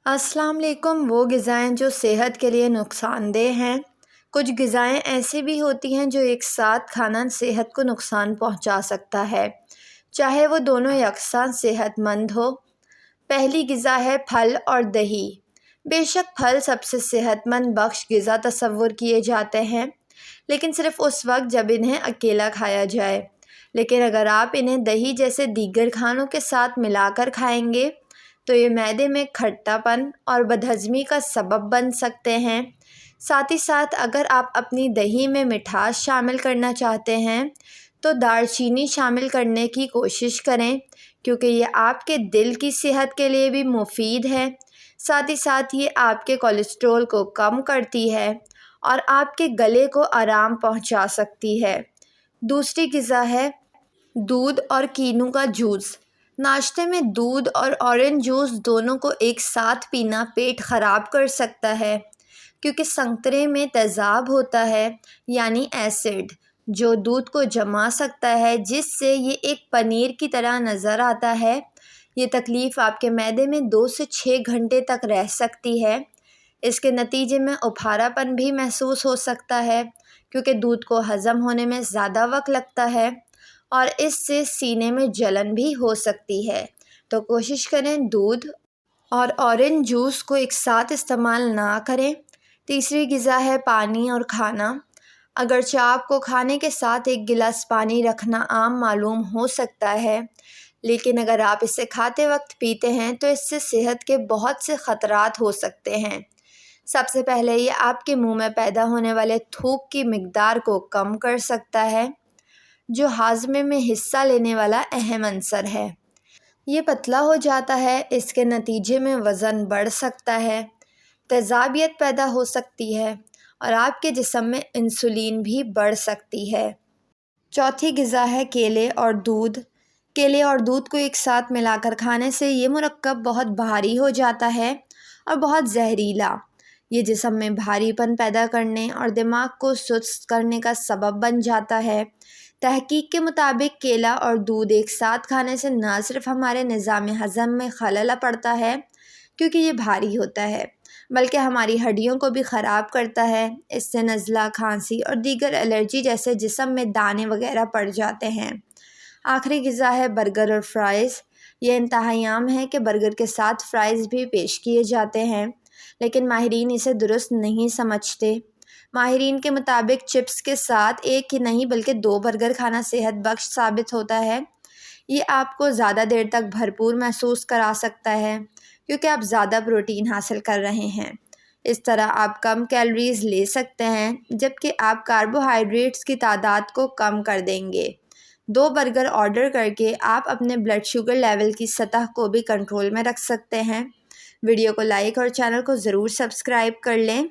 السلام علیکم۔ وہ غذائیں جو صحت کے لیے نقصان دہ ہیں، کچھ غذائیں ایسی بھی ہوتی ہیں جو ایک ساتھ کھانا صحت کو نقصان پہنچا سکتا ہے، چاہے وہ دونوں یکساں صحت مند ہو۔ پہلی غذا ہے پھل اور دہی۔ بے شک پھل سب سے صحت مند بخش غذا تصور کیے جاتے ہیں، لیکن صرف اس وقت جب انہیں اکیلا کھایا جائے۔ لیکن اگر آپ انہیں دہی جیسے دیگر کھانوں کے ساتھ ملا کر کھائیں گے تو یہ معدے میں کھٹا پن اور بدہضمی کا سبب بن سکتے ہیں۔ ساتھ ہی ساتھ اگر آپ اپنی دہی میں مٹھاس شامل کرنا چاہتے ہیں تو دار چینی شامل کرنے کی کوشش کریں، کیونکہ یہ آپ کے دل کی صحت کے لیے بھی مفید ہے۔ ساتھ ہی ساتھ یہ آپ کے کولیسٹرول کو کم کرتی ہے اور آپ کے گلے کو آرام پہنچا سکتی ہے۔ دوسری غذا ہے دودھ اور کینو کا جوس۔ ناشتے میں دودھ اور اورنج جوس دونوں کو ایک ساتھ پینا پیٹ خراب کر سکتا ہے، کیونکہ سنترے میں تیزاب ہوتا ہے، یعنی ایسڈ، جو دودھ کو جما سکتا ہے، جس سے یہ ایک پنیر کی طرح نظر آتا ہے۔ یہ تکلیف آپ کے معدے میں 2 سے 6 گھنٹے تک رہ سکتی ہے۔ اس کے نتیجے میں اپھارا پن بھی محسوس ہو سکتا ہے، کیونکہ دودھ کو ہضم ہونے میں زیادہ وقت لگتا ہے اور اس سے سینے میں جلن بھی ہو سکتی ہے۔ تو کوشش کریں دودھ اور اورنج جوس کو ایک ساتھ استعمال نہ کریں۔ تیسری غذا ہے پانی اور کھانا۔ اگرچہ آپ کو کھانے کے ساتھ ایک گلاس پانی رکھنا عام معلوم ہو سکتا ہے، لیکن اگر آپ اسے کھاتے وقت پیتے ہیں تو اس سے صحت کے بہت سے خطرات ہو سکتے ہیں۔ سب سے پہلے یہ آپ کے منہ میں پیدا ہونے والے تھوک کی مقدار کو کم کر سکتا ہے، جو ہاضمے میں حصہ لینے والا اہم عنصر ہے۔ یہ پتلا ہو جاتا ہے، اس کے نتیجے میں وزن بڑھ سکتا ہے، تیزابیت پیدا ہو سکتی ہے اور آپ کے جسم میں انسولین بھی بڑھ سکتی ہے۔ چوتھی غذا ہے کیلے اور دودھ۔ کیلے اور دودھ کو ایک ساتھ ملا کر کھانے سے یہ مرکب بہت بھاری ہو جاتا ہے اور بہت زہریلا۔ یہ جسم میں بھاری پن پیدا کرنے اور دماغ کو سست کرنے کا سبب بن جاتا ہے۔ تحقیق کے مطابق کیلا اور دودھ ایک ساتھ کھانے سے نہ صرف ہمارے نظام ہضم میں خلل پڑتا ہے، کیونکہ یہ بھاری ہوتا ہے، بلکہ ہماری ہڈیوں کو بھی خراب کرتا ہے۔ اس سے نزلہ، کھانسی اور دیگر الرجی جیسے جسم میں دانے وغیرہ پڑ جاتے ہیں۔ آخری غذا ہے برگر اور فرائز۔ یہ انتہائی عام ہے کہ برگر کے ساتھ فرائز بھی پیش کیے جاتے ہیں، لیکن ماہرین اسے درست نہیں سمجھتے۔ ماہرین کے مطابق چپس کے ساتھ ایک ہی نہیں بلکہ 2 برگر کھانا صحت بخش ثابت ہوتا ہے۔ یہ آپ کو زیادہ دیر تک بھرپور محسوس کرا سکتا ہے، کیونکہ آپ زیادہ پروٹین حاصل کر رہے ہیں۔ اس طرح آپ کم کیلوریز لے سکتے ہیں، جبکہ آپ کاربوہائیڈریٹس کی تعداد کو کم کر دیں گے۔ 2 برگر آرڈر کر کے آپ اپنے بلڈ شوگر لیول کی سطح کو بھی کنٹرول میں رکھ سکتے ہیں۔ ویڈیو کو لائک اور چینل کو ضرور سبسکرائب کر لیں۔